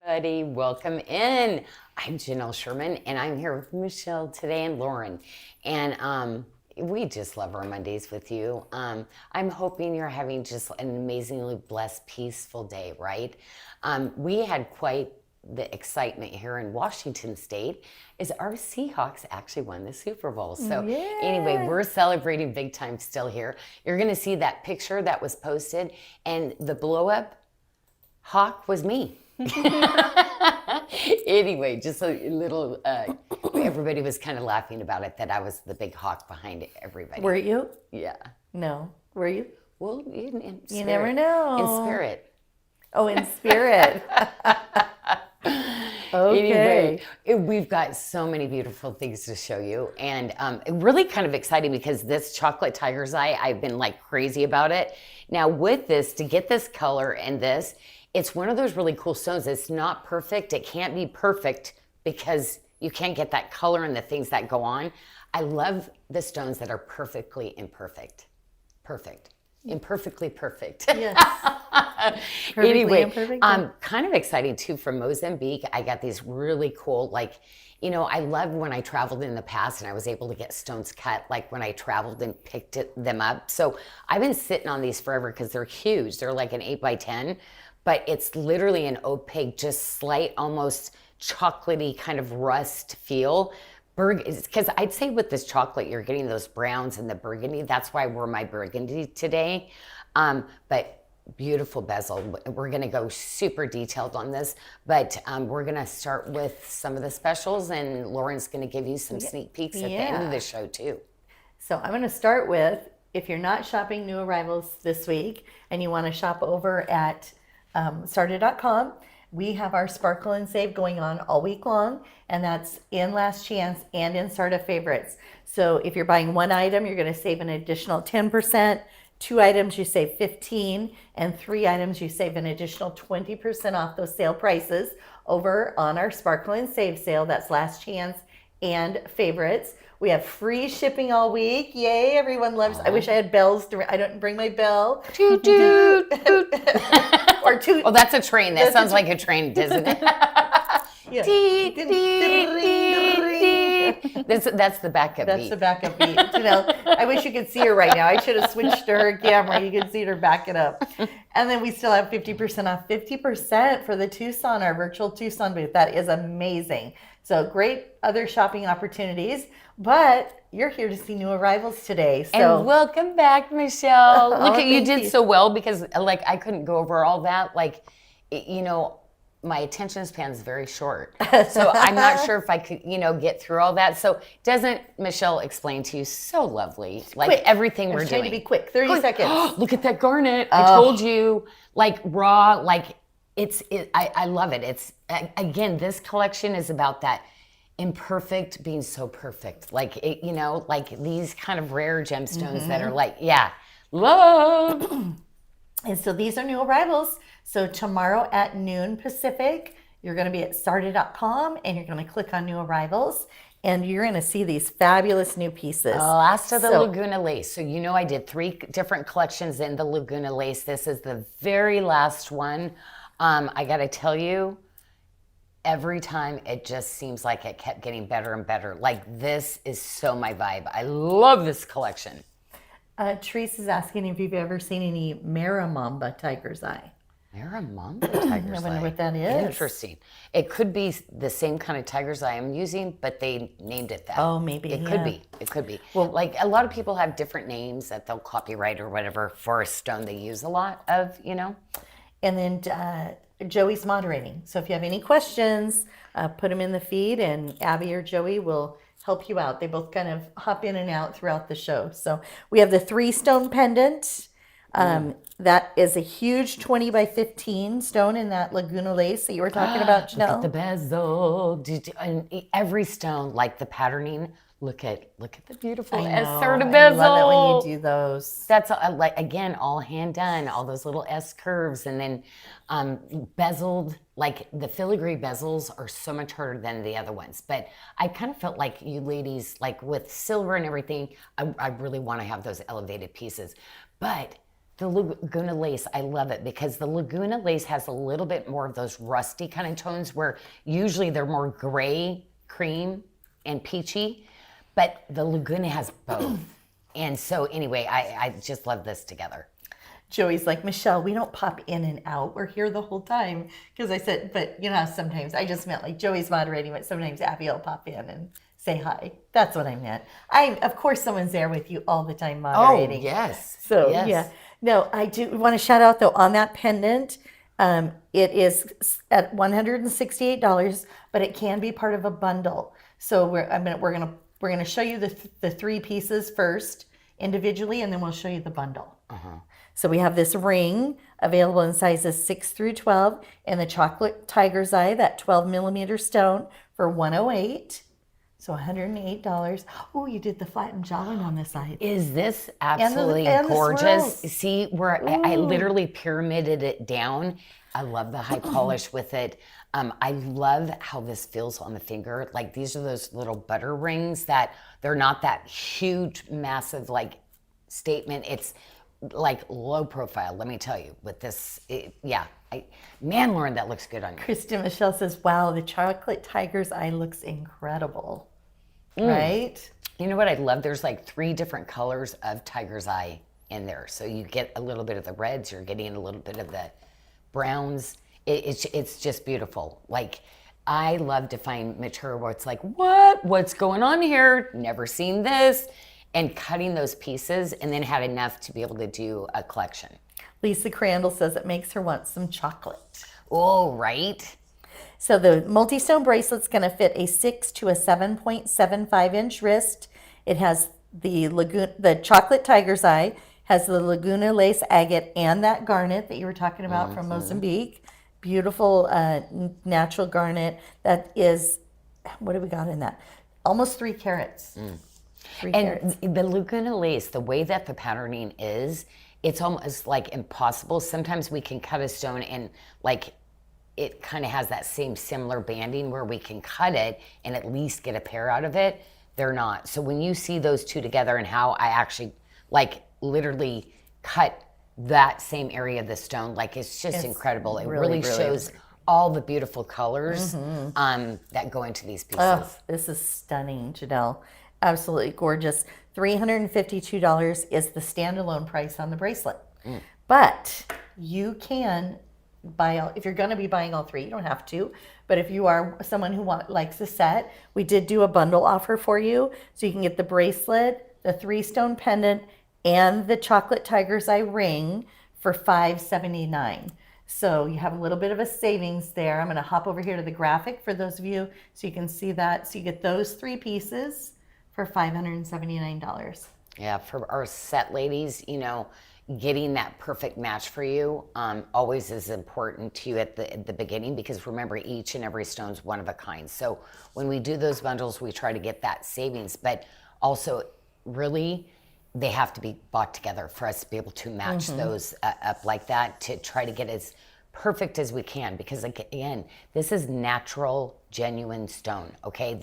Buddy, welcome in. I'm Janyl Sherman, and I'm here with Michelle today and Lauren. And we just love our Mondays with you. I'm hoping you're having just an amazingly blessed, peaceful day, right? We had quite the excitement here in Washington State is our Seahawks actually won the Super Bowl. So anyway, we're celebrating big time still here. You're going to see that picture that was posted, and the blow up hawk was me. Anyway, just a little, everybody was kind of laughing about it, that I was the big hawk behind everybody. Were you? Yeah. No. Were you? Well, in spirit. You never know. In spirit. Oh, in spirit. Okay. Anyway, we've got so many beautiful things to show you, and really kind of exciting because this chocolate tiger's eye, I've been like crazy about it. Now with this, to get this color and this, it's one of those really cool stones. It's not perfect. It can't be perfect because you can't get that color and the things that go on. I love the stones that are perfectly imperfect. Perfect. Imperfectly perfect. Yes. Anyway, imperfect. Kind of exciting too, from Mozambique. I got these really cool, I love when I traveled in the past and I was able to get stones cut, like when I traveled and picked them up. So I've been sitting on these forever because they're huge. They're like an 8x10, but it's literally an opaque, just slight, almost chocolatey kind of rust feel. Because I'd say with this chocolate, you're getting those browns and the burgundy. That's why I wore my burgundy today. But beautiful bezel. We're going to go super detailed on this, but we're going to start with some of the specials, and Lauren's going to give you some sneak peeks at the end of the show too. So I'm going to start with, if you're not shopping new arrivals this week and you want to shop over at SARDA.com, we have our Sparkle and Save going on all week long, and that's in Last Chance and in SARDA Favorites. So if you're buying one item, you're going to save an additional 10%. 2 items, you save 15%, and 3 items, you save an additional 20% off those sale prices over on our Sparkle and Save sale. That's Last Chance and Favorites. We have free shipping all week. Yay, everyone loves. I wish I had bells. I don't bring my bell. Toot toot. Or toot. Oh, that's a train. That sounds like a train, doesn't it? Yeah. That's the backup beat. That's the backup beat. I wish you could see her right now. I should have switched to her camera. You can see her back it up. And then we still have 50% off. 50% for the Tucson, our virtual Tucson booth. That is amazing. So great other shopping opportunities. But you're here to see new arrivals today. So and welcome back, Michelle. Look at you, did you. so well, because I couldn't go over all that. My attention span is very short. So I'm not sure if I could, get through all that. So doesn't Michelle explain to you so lovely, quick. Everything we're I'm doing? trying to be quick. 30 seconds. Look at that garnet. I told you, raw, I love it. It's, again, this collection is about that imperfect being so perfect. These kind of rare gemstones that are love. And so these are new arrivals. So tomorrow at noon Pacific, you're going to be at SARDA.com, and you're going to click on new arrivals, and you're going to see these fabulous new pieces. Last of the Laguna Lace. So I did 3 different collections in the Laguna Lace. This is the very last one. I got to tell you, every time it just seems like it kept getting better and better. This is so my vibe. I love this collection. Therese is asking if you've ever seen any Maramamba tiger's eye. Maramamba tiger's eye. I wonder what that is. Interesting. It could be the same kind of tiger's eye I'm using, but they named it that. Oh, maybe. It could be. It could be. Well, a lot of people have different names that they'll copyright or whatever for a stone they use a lot of, And then Joey's moderating. So if you have any questions, put them in the feed, and Abby or Joey will help you out. They both kind of hop in and out throughout the show. So we have the 3-stone pendant. That is a huge 20 by 15 stone in that Laguna Lace that you were talking about, Janyl. Look at the bezel. And every stone, the patterning. Look at the beautiful SARDA bezel. I love it when you do those. That's again, all hand done, all those little S curves, and then bezeled. The filigree bezels are so much harder than the other ones. But I kind of felt like you ladies, with silver and everything, I really want to have those elevated pieces. But The Laguna lace, I love it because the Laguna lace has a little bit more of those rusty kind of tones where usually they're more gray, cream, and peachy, but the Laguna has both. And so anyway, I just love this together. Joey's like, Michelle, we don't pop in and out. We're here the whole time. Because I said, but you know, sometimes I just meant like Joey's moderating, but sometimes Abby will pop in and say hi. That's what I meant. Of course, someone's there with you all the time moderating. Oh, yes. So, yes. yeah. No, I do want to shout out though on that pendant. It is at $168, but it can be part of a bundle. So we're gonna show you the three pieces first individually, and then we'll show you the bundle. So we have this ring available in sizes 6 through 12 in the chocolate tiger's eye, that 12 millimeter stone for $108. So $108. Oh, you did the flattened jawline on this side. Is this absolutely and the gorgeous? swirls. See, where I literally pyramided it down. I love the high polish with it. I love how this feels on the finger. Like these are those little butter rings that they're not that huge, massive like statement. It's like low profile, let me tell you. With this, man, Lauren, that looks good on you. Kristen Michelle says, wow, the chocolate tiger's eye looks incredible. Right? You know what I love? There's like 3 different colors of tiger's eye in there. So you get a little bit of the reds, you're getting a little bit of the browns. It's just beautiful. Like, I love to find material where it's like, what's going on here? Never seen this. And cutting those pieces and then had enough to be able to do a collection. Lisa Crandall says it makes her want some chocolate. Oh, right. So the multi-stone bracelet's going to fit a 6 to a 7.75 inch wrist. It has the chocolate tiger's eye, has the Laguna lace agate and that garnet that you were talking about from Mozambique. Beautiful natural garnet. That is, what do we got in that? Almost 3 carats. 3 carats. The Laguna lace, the way that the patterning is, it's almost like impossible. Sometimes we can cut a stone and like it kind of has that same similar banding where we can cut it and at least get a pair out of it. They're not. So when you see those two together and how I actually like literally cut that same area of the stone, like it's just incredible. It really shows all the beautiful colors that go into these pieces. Oh, this is stunning, Janyl. Absolutely gorgeous. $352 is the standalone price on the bracelet. But you can buy, if you're going to be buying all 3, you don't have to. But if you are someone who likes a set, we did do a bundle offer for you. So you can get the bracelet, the 3-stone pendant, and the chocolate tiger's eye ring for $579. So you have a little bit of a savings there. I'm going to hop over here to the graphic for those of you so you can see that. So you get those 3 pieces for $579. Yeah, for our set ladies, getting that perfect match for you always is important to you at the beginning, because remember, each and every stone's one of a kind. So when we do those bundles, we try to get that savings, but also really they have to be bought together for us to be able to match those up like that, to try to get as perfect as we can, because again, this is natural, genuine stone, okay?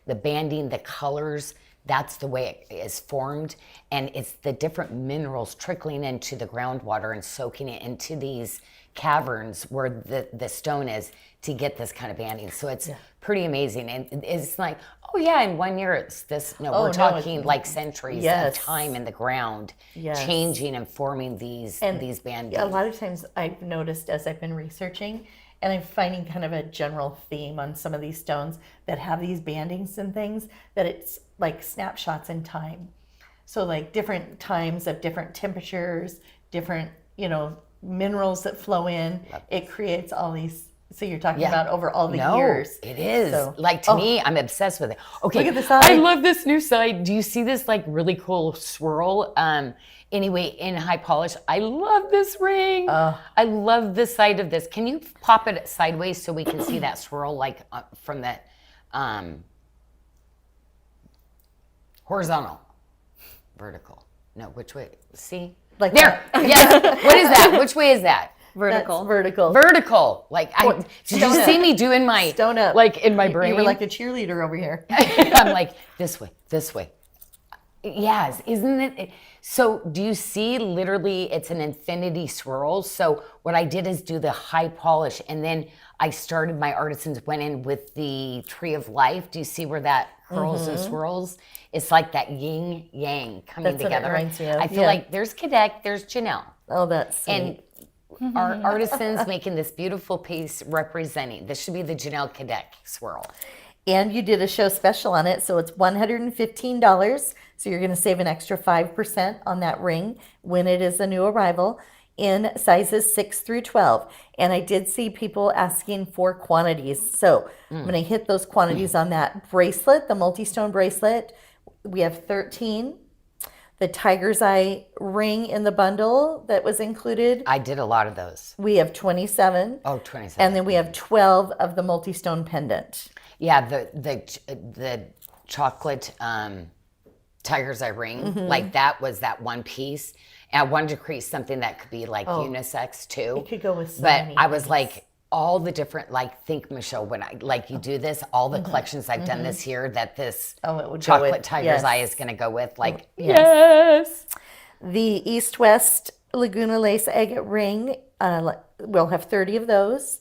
The banding, the colors, that's the way it is formed, and it's the different minerals trickling into the groundwater and soaking it into these caverns where the stone is to get this kind of banding. So it's pretty amazing, and it's like, oh yeah, in 1 year it's this. No, we're talking like centuries of time in the ground, changing and forming these bandings. A lot of times I've noticed as I've been researching, and I'm finding kind of a general theme on some of these stones that have these bandings and things, that it's like snapshots in time. So like different times of different temperatures, different, minerals that flow in, it creates all these. So you're talking about over all the years. It is. So, to me, I'm obsessed with it. Okay. Look at the side. I love this new side. Do you see this like really cool swirl? Anyway, in high polish, I love this ring. I love the side of this. Can you pop it sideways so we can see that swirl like from the horizontal, vertical? No, which way? See? Like there. Yes. What is that? Which way is that? Vertical. That's vertical. Vertical. Like, did you see me doing my stone up? Like in my brain. You were like a cheerleader over here. I'm like, this way. Yes, isn't it? So do you see literally it's an infinity swirl? So what I did is do the high polish and then I started my artisans went in with the tree of life. Do you see where that curls and swirls? It's like that yin yang coming That's what it together. reminds me of, I feel yeah. like there's Kadek, there's Janyl. Oh, that's sweet. And our artisans making this beautiful piece representing. This should be the Janyl Kadek swirl. And you did a show special on it, so it's $115. So you're going to save an extra 5% on that ring when it is a new arrival in sizes 6 through 12. And I did see people asking for quantities. So I'm going to hit those quantities on that bracelet, the multi-stone bracelet. We have 13. The tiger's eye ring in the bundle that was included, I did a lot of those. we have 27. Oh, 27. And then we have 12 of the multi-stone pendant. Yeah, the chocolate tiger's eye ring, like that was that one piece. And I wanted to create something that could be like unisex too. It could go with so But many I was things. like, all the different, like, think, Michelle, when I, like, you do this, all the collections I've done this year that this Oh, it would go chocolate with- tiger's yes. eye is going to go with, like, Yes. yes. The East-West Laguna Lace agate ring, we'll have 30 of those.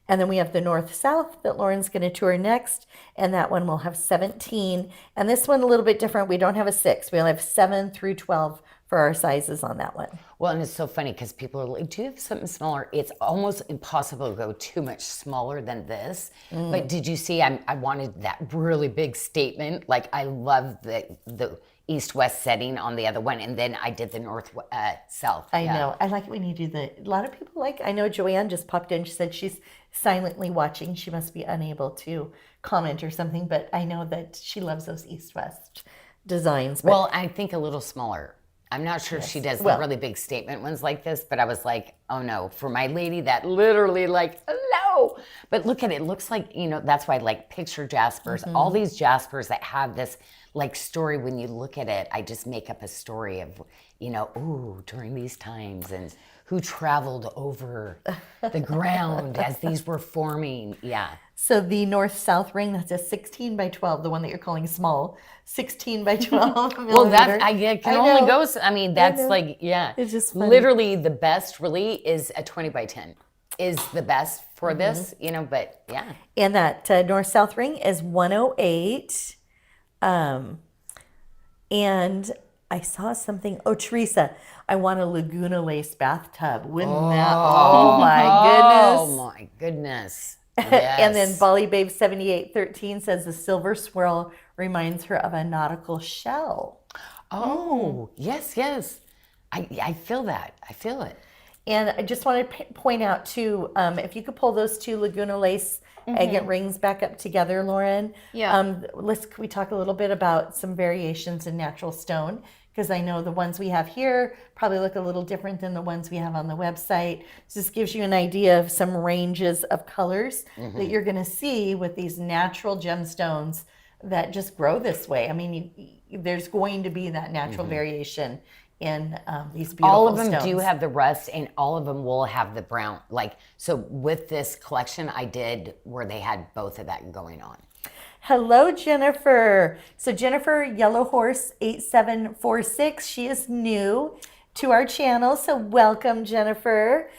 And then we have the North-South that Lauren's going to tour next. And that one will have 17. And this one a little bit different. We don't have a 6. We'll have 7 through 12 for our sizes on that one. Well, and it's so funny because people are like, do you have something smaller? It's almost impossible to go too much smaller than this. But did you see, I wanted that really big statement. Like, I love the east-west setting on the other one. And then I did the north-south. I know. I like it when you do a lot of people like, I know Joanne just popped in. She said she's silently watching. She must be unable to comment or something, but I know that she loves those east-west designs. But Well, I think a little smaller. I'm not sure if she does Well- the really big statement ones like this, but I was like, oh no, for my lady that literally like, hello. But look at it, looks like, that's why I like picture jaspers, all these jaspers that have this like story when you look at it, I just make up a story of, ooh, during these times and who traveled over the ground as these were forming. Yeah. So the north-south ring, that's a 16 by 12, the one that you're calling small, 16 by 12 Well, millimeter. it can I only know. go, that's know. like, yeah. It's just funny. Literally the best really is a 20 by 10 is the best for this, but yeah. And that north-south ring is 108. And I saw something. Oh, Teresa, I want a Laguna Lace bathtub. Wouldn't that? Oh my Oh goodness. my goodness. And then Yes. Bali Babe 7813 says the silver swirl reminds her of a nautical shell. Oh, yes. I feel that. I feel it. And I just want to point out too, if you could pull those two Laguna Lace agate rings back up together, Lauren. Yeah. Can we talk a little bit about some variations in natural stone? Because I know the ones we have here probably look a little different than the ones we have on the website. So this gives you an idea of some ranges of colors that you're going to see with these natural gemstones that just grow this way. I mean, there's going to be that natural variation in these beautiful All of them stones. do have the rust and all of them will have the brown. So with this collection I did where they had both of that going on. Hello, Jennifer. So Jennifer Yellow Horse 8746, she is new to our channel. So welcome, Jennifer.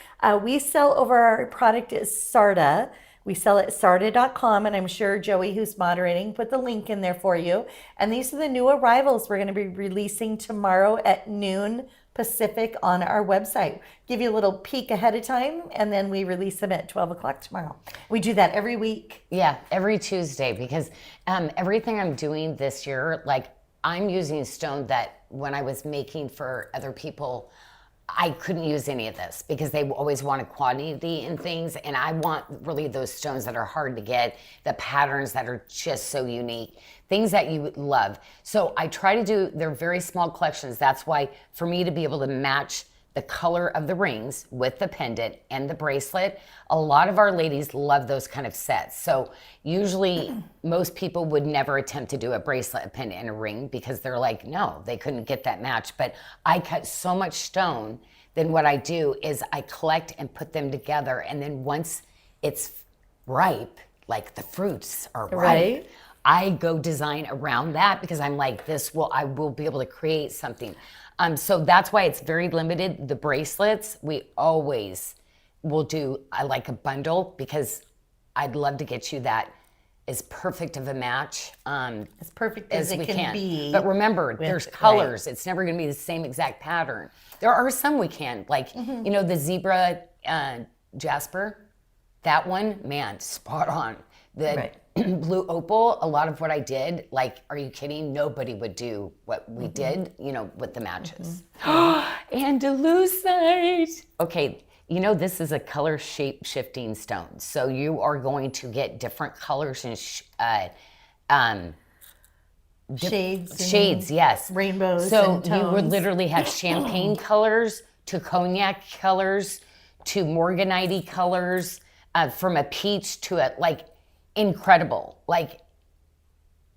We sell over our product is SARDA. We sell it at SARDA.com, and I'm sure Joey, who's moderating, put the link in there for you. And these are the new arrivals we're going to be releasing tomorrow at noon Pacific on our website. Give you a little peek ahead of time, and then we release them at 12 o'clock tomorrow. We do that every week. Yeah, every Tuesday because everything I'm doing this year, like I'm using stone that when I was making for other people, I couldn't use any of this because they always wanted quantity and things. And I want really those stones that are hard to get, the patterns that are just so unique, things that you would love. So I try to do, they're very small collections. That's why for me to be able to match the color of the rings with the pendant and the bracelet, a lot of our ladies love those kind of sets. So usually most people would never attempt to do a bracelet, a pendant, and a ring because they're like, no, they couldn't get that match. But I cut so much stone, then what I do is I collect and put them together. And then once it's ripe, like the fruits are ripe, Right. I go design around that because I'm like, I will be able to create something. So that's why it's very limited. The bracelets, we always will do like a bundle because I'd love to get you that as perfect of a match as perfect as it we can be. But remember, there's colors. Right. It's never going to be the same exact pattern. There are some we can, like, the zebra jasper, that one, man, spot on. The blue opal, a lot of what I did, like, are you kidding? Nobody would do what we did, with the matches. Andalusite. Okay, this is a color shape shifting stone. So you are going to get different colors and shades, yes. Rainbows. So and you tones. would literally have champagne colors to cognac colors to morganite colors, from a peach to a, like, incredible, like,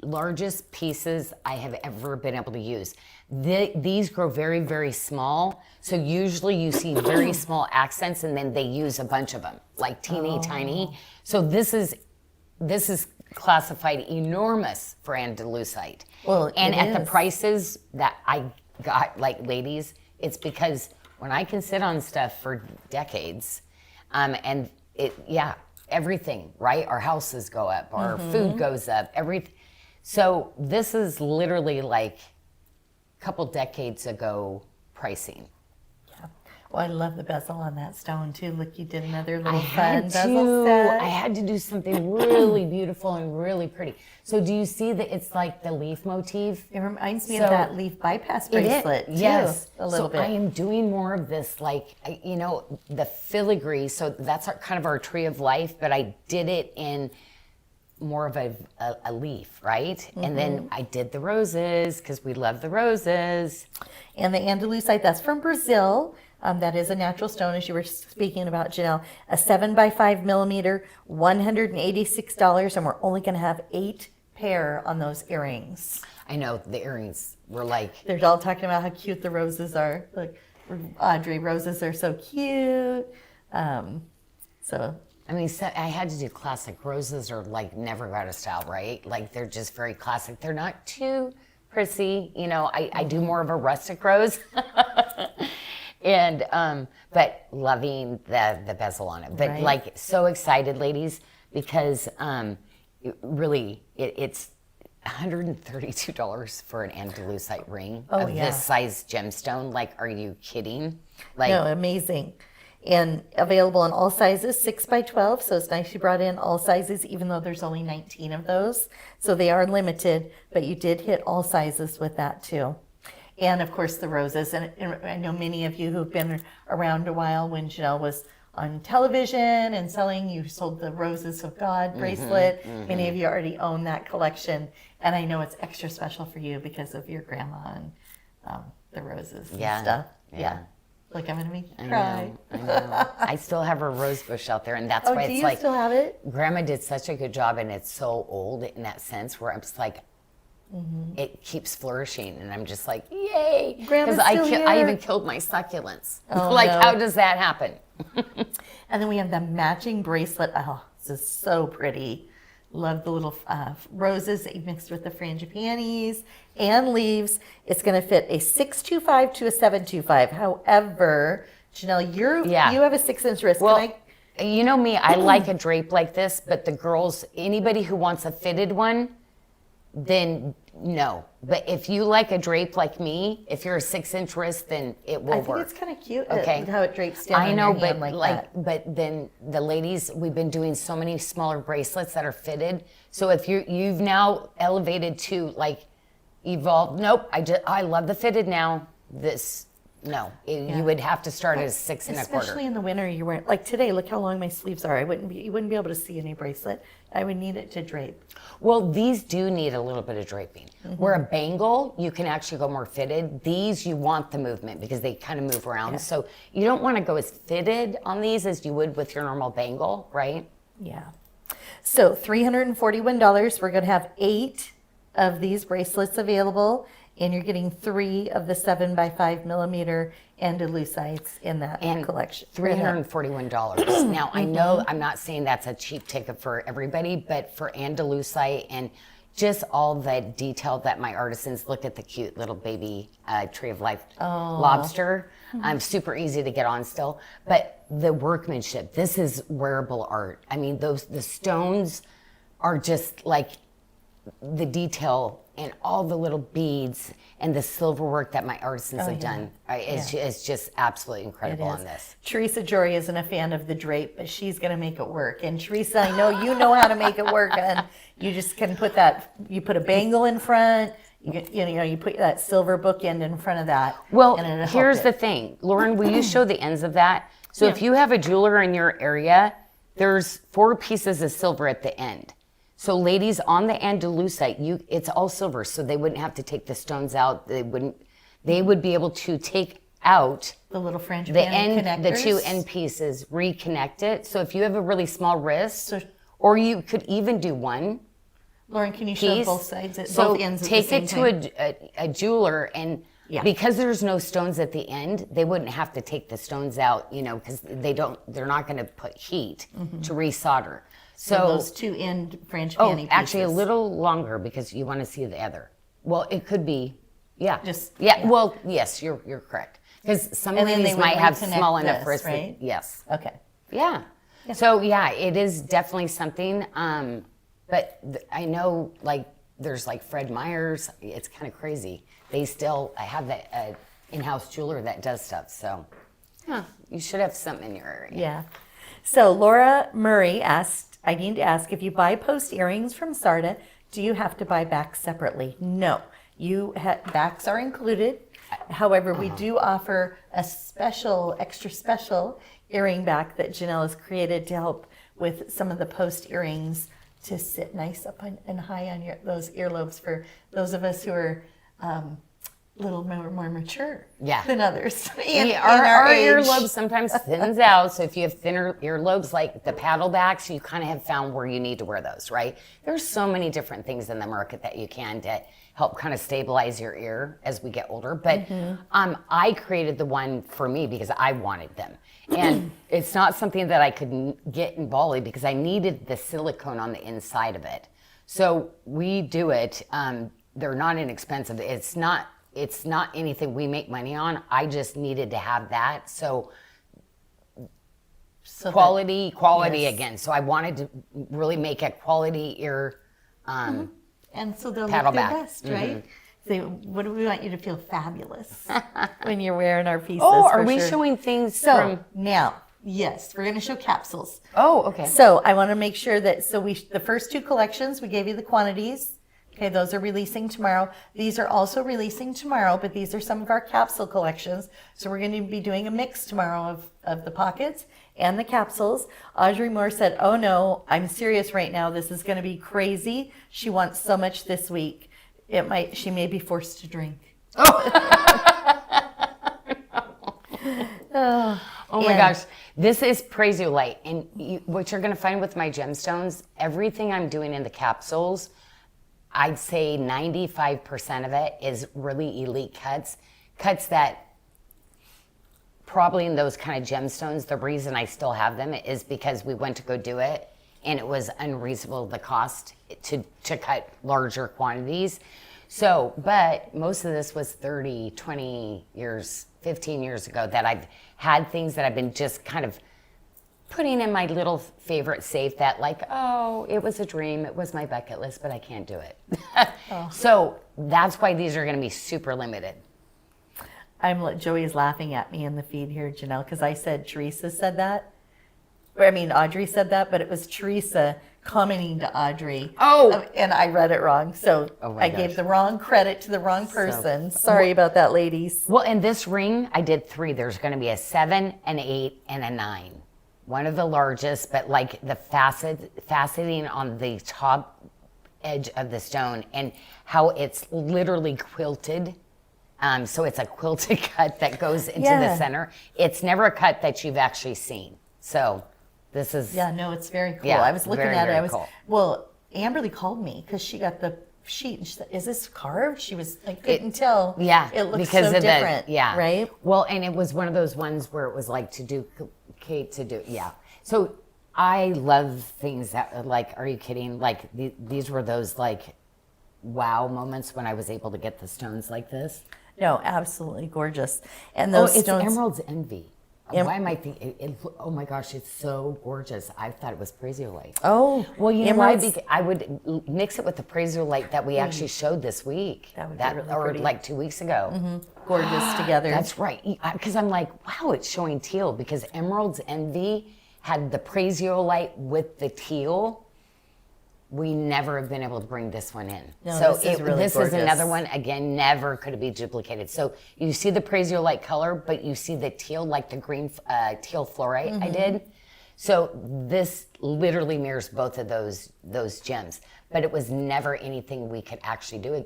largest pieces I have ever been able to use. These grow very, very small. So usually you see very small accents and then they use a bunch of them, like teeny tiny. So this is classified enormous for Andalusite. Well, and at the prices that I got, like, ladies, it's because when I can sit on stuff for decades, and everything, right? Our houses go up, our food goes up, everything. So this is literally like a couple decades ago pricing. Yeah. Well, I love the bezel on that stone too. Look, you did another little fun bezel set. I had to do something really beautiful and really pretty. So do you see that it's like the leaf motif? It reminds me of that leaf bypass bracelet too. Yes, a little bit. I am doing more of this, like, the filigree. So that's kind of our tree of life, but I did it in more of a leaf, right? And then I did the roses because we love the roses. And the Andalusite, that's from Brazil. That is a natural stone, as you were speaking about, Janyl. A 7x5 millimeter, $186, and we're only going to have 8 pair on those earrings. I know, the earrings were like... They're all talking about how cute the roses are. Like, Audrey, roses are so cute. I mean, so I had to do classic. Roses are like never out of style, right? Like, they're just very classic. They're not too prissy. I do more of a rustic rose. And, but loving the bezel on it. But like, so excited, ladies, because really it's $132 for an Andalusite ring of this size gemstone. Like, are you kidding? Like, no, amazing. And available in all sizes, 6x12. So it's nice you brought in all sizes, even though there's only 19 of those. So they are limited, but you did hit all sizes with that too. And of course the roses. And I know many of you who've been around a while when Janyl was on television and selling, you sold the Roses of God bracelet. Many of you already own that collection. And I know it's extra special for you because of your grandma and the roses and stuff. Yeah. Like, I'm going to make you cry. I know. I still have her rose bush out there, and that's why do it's you like... still have it? Grandma did such a good job, and it's so old in that sense where I'm just like, it keeps flourishing, and I'm just like, yay! Grandma's still here. I even killed my succulents. Oh, like, no. how does that happen? And then we have the matching bracelet. Oh, this is so pretty. Love the little roses that you mixed with the frangipani's and leaves. It's going to fit a 625 to a 725. However, Janyl, you have a 6-inch wrist. Well, you know me, I like a drape like this, but the girls, anybody who wants a fitted one, then no. But if you like a drape like me, if you're a 6-inch wrist, then it will work. I think it's kind of cute Okay. how it drapes down on your hand like that. But then the ladies, we've been doing so many smaller bracelets that are fitted. So if you've now elevated to like evolved, nope, I love the fitted now. You would have to start at a 6 1/4. Especially in the winter, you're wearing, like today, look how long my sleeves are. You wouldn't be able to see any bracelet. I would need it to drape. Well, these do need a little bit of draping. Where a bangle, you can actually go more fitted. These, you want the movement because they kind of move around. Yeah. So you don't want to go as fitted on these as you would with your normal bangle, right? Yeah. So $341. We're going to have 8 of these bracelets available. And you're getting 3 of the 7x5 millimeter Andalusites in that collection. $341. Now, I know I'm not saying that's a cheap ticket for everybody, but for Andalusite, and just all the detail that my artisans look at the cute little baby Tree of Life lobster. Super easy to get on still. But the workmanship, this is wearable art. I mean, the stones are just like the detail and all the little beads and the silver work that my artisans have done. It's just absolutely incredible on this. Teresa Jory isn't a fan of the drape, but she's going to make it work. And Teresa, I know you know how to make it work. And you just can put you put a bangle in front, you put that silver bookend in front of that. Well, here's the thing. Lauren, will you show the ends of that? So if you have a jeweler in your area, there's 4 pieces of silver at the end. So ladies, on the Andalusite, it's all silver, so they wouldn't have to take the stones out. They would be able to take out the little French connectors. The 2 end pieces, reconnect it. So if you have a really small wrist, or you could even do one. Lauren, can you show both sides? So both ends take it to a jeweler, and because there's no stones at the end, they wouldn't have to take the stones out, because they're not going to put heat to resolder. So those 2 end French panty pieces. Actually a little longer because you want to see the other. Well, it could be, Well, yes, you're correct. Because some ladies might have small enough wrists. Right? Yes. Okay. Yeah. So it is definitely something. But I know there's Fred Meyer's. It's kind of crazy. They still have that in-house jeweler that does stuff. So you should have something in your area. Yeah. So Laura Murray asked, I need to ask, if you buy post earrings from SARDA, do you have to buy backs separately? No, backs are included. However, we do offer a extra special earring back that Janyl has created to help with some of the post earrings to sit nice up and high on those earlobes for those of us who are a little more mature than others. Our earlobes sometimes thins out. So if you have thinner earlobes, like the paddle backs, you kind of have found where you need to wear those, right? There's so many different things in the market that you can to help kind of stabilize your ear as we get older. But I created the one for me because I wanted them. And it's not something that I could get in Bali because I needed the silicone on the inside of it. So we do it. They're not inexpensive. It's not anything we make money on. I just needed to have that. So quality again. So I wanted to really make a quality ear and so they'll paddle look their back. best, right? So what do we want you to feel fabulous when you're wearing our pieces? Oh, are we showing things now? Yes, we're going to show capsules. Oh, okay. So I want to make sure that the first 2 collections, we gave you the quantities. Okay, those are releasing tomorrow. These are also releasing tomorrow, but these are some of our capsule collections. So we're going to be doing a mix tomorrow of the pockets and the capsules. Audrey Moore said, "Oh no, I'm serious right now. This is going to be crazy. She wants so much this week. She may be forced to drink." Oh my gosh, this is crazy light. And what you're going to find with my gemstones, everything I'm doing in the capsules, I'd say 95% of it is really elite cuts that probably in those kind of gemstones, the reason I still have them is because we went to go do it and it was unreasonable the cost to cut larger quantities. So, but most of this was 30, 20 years, 15 years ago that I've had things that I've been just kind of putting in my little favorite safe that it was a dream, it was my bucket list, but I can't do it. So that's why these are going to be super limited. Joey's laughing at me in the feed here, Janyl, because I said Teresa said that. Audrey said that, but it was Teresa commenting to Audrey. Oh! And I read it wrong. So I gave the wrong credit to the wrong person. Sorry about that, ladies. Well, in this ring, I did 3. There's going to be a 7, an 8, and a 9. One of the largest, but the faceting on the top edge of the stone and how it's literally quilted. So it's a quilted cut that goes into the center. It's never a cut that you've actually seen. So this is... Yeah, no, it's very cool. Yeah, I was looking at it. Cool. Well, Amberly called me because she got the sheet and she said, "Is this carved?" She was couldn't tell. Yeah. It looks because so of different. Yeah. Right? Well, and it was one of those ones where it was So I love things that are you kidding? These were those wow moments when I was able to get the stones like this. No, absolutely gorgeous. And Oh, those it's stones. Emerald's Envy. Why am I thinking? Oh my gosh, it's so gorgeous. I thought it was praisiolite. Oh, Well, you know why? emeralds. I would mix it with the praisiolite that we actually showed this week. That would be really or pretty. like 2 weeks ago. Gorgeous together. That's right. Because I'm like, wow, it's showing teal because Emerald's Envy had the praisiolite with the teal. We never have been able to bring this one in. No, So this is really this is gorgeous. another one, again, never could be duplicated. So you see the praisiolite color, but you see the teal, like the green teal fluorite I did. So this literally mirrors both of those gems. But it was never anything we could actually do.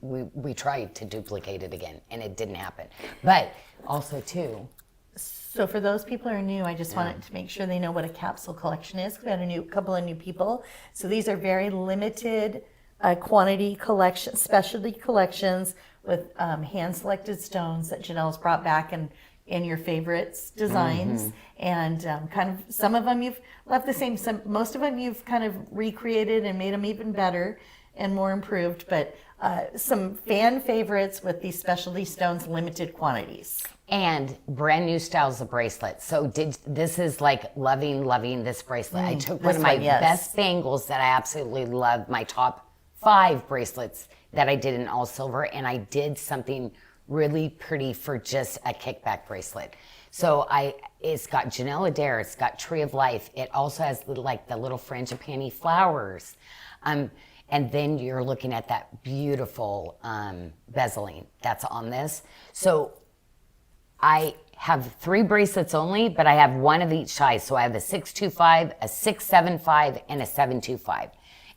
We tried to duplicate it again, and it didn't happen. But also, too, So for those people who are new, I just wanted to make sure they know what a capsule collection is. We had a couple of new people. So these are very limited quantity collections, specialty collections with hand-selected stones that Janelle's brought back in your favorites designs. And kind of some of them you've left the same. Most of them you've kind of recreated and made them even better and more improved. But some fan favorites with these specialty stones, limited quantities. and brand new styles of bracelets. So this is like loving this bracelet. I took one of my best bangles that I absolutely love, my top 5 bracelets that I did in all silver, and I did something really pretty for just a kickback bracelet. So it's got Janyl Adair, it's got Tree of Life. It also has the little frangipani flowers. And then you're looking at that beautiful bezeling that's on this. So I have 3 bracelets only, but I have one of each size. So I have a 625, a 675, and a 725.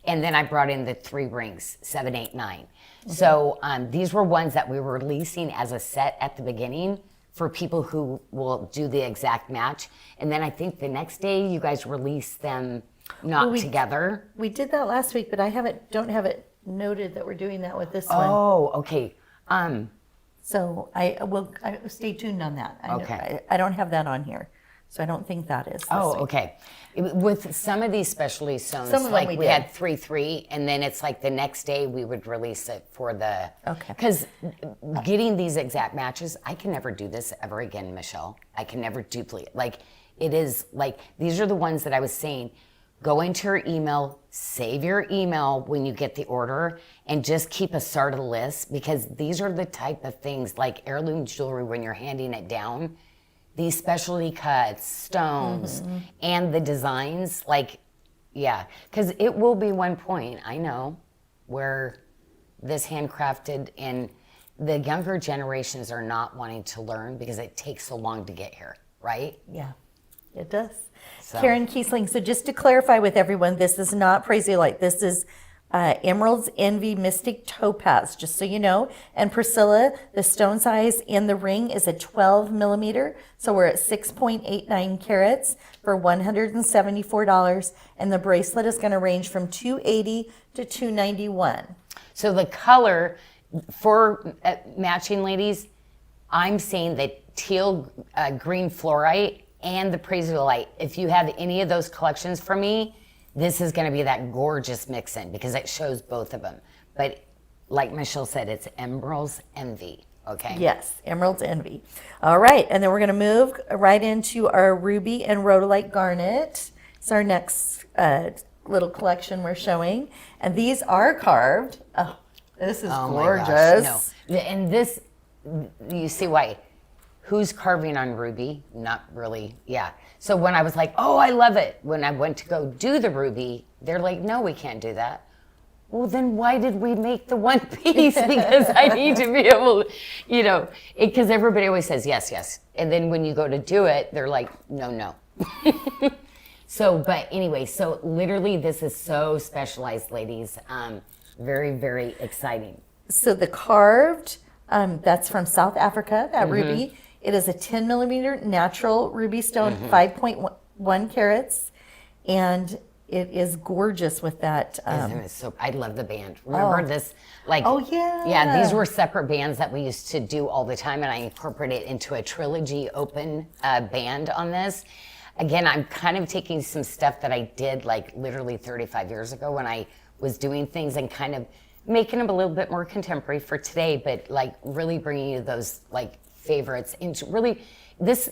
And then I brought in the 3 rings, 7, 8, 9. Mm-hmm. So these were ones that we were releasing as a set at the beginning for people who will do the exact match. And then I think the next day you guys release them together. We did that last week, but I don't have it noted that we're doing that with this one. Oh, okay. So I will stay tuned on that. I don't have that on here, so I don't think that is. Oh, okay. With some of these specialty stones, we had 3, and then it's like the next day we would release it for the. Okay. Because getting these exact matches, I can never do this ever again, Michelle. I can never duplicate. It is these are the ones that I was saying. Go into your email, save your email when you get the order, and just keep a SARDA list, because these are the type of things like heirloom jewelry when you're handing it down. These specialty cuts, stones, and the designs, because it will be one point, I know, where this handcrafted and the younger generations are not wanting to learn because it takes so long to get here, right? Yeah, it does. So. Karen Kiesling, so just to clarify with everyone, this is not Praisiolite. This is Emerald's Envy Mystic Topaz, just so you know. And Priscilla, the stone size in the ring is a 12 millimeter. So we're at 6.89 carats for $174. And the bracelet is going to range from $280 to $291. So the color for matching, ladies, I'm saying that teal green fluorite and the praisiolite. If you have any of those collections from me, this is going to be that gorgeous mix-in because it shows both of them. But like Michelle said, it's Emerald's Envy, okay? Yes, Emerald's Envy. All right, and then we're going to move right into our ruby and rhodolite garnet. It's our next little collection we're showing. And these are carved. Oh, this is gorgeous. My gosh, no. And this, you see why. Who's carving on ruby? Not really. Yeah. So when I was like, oh, I love it. When I went to go do the ruby, they're like, no, we can't do that. Well, then why did we make the one piece? Because I need to be able, because everybody always says yes, yes. And then when you go to do it, they're like, no, no. But anyway, so literally this is so specialized, ladies. Very, very exciting. So the carved, that's from South Africa, that ruby. It is a 10 millimeter natural ruby stone, 5.1 carats, and it is gorgeous with that. I love the band. Remember this? Oh, yeah. Yeah, these were separate bands that we used to do all the time, and I incorporated it into a trilogy open band on this. Again, I'm kind of taking some stuff that I did literally 35 years ago when I was doing things and kind of making them a little bit more contemporary for today, but like really bringing you those like favorites. And really, this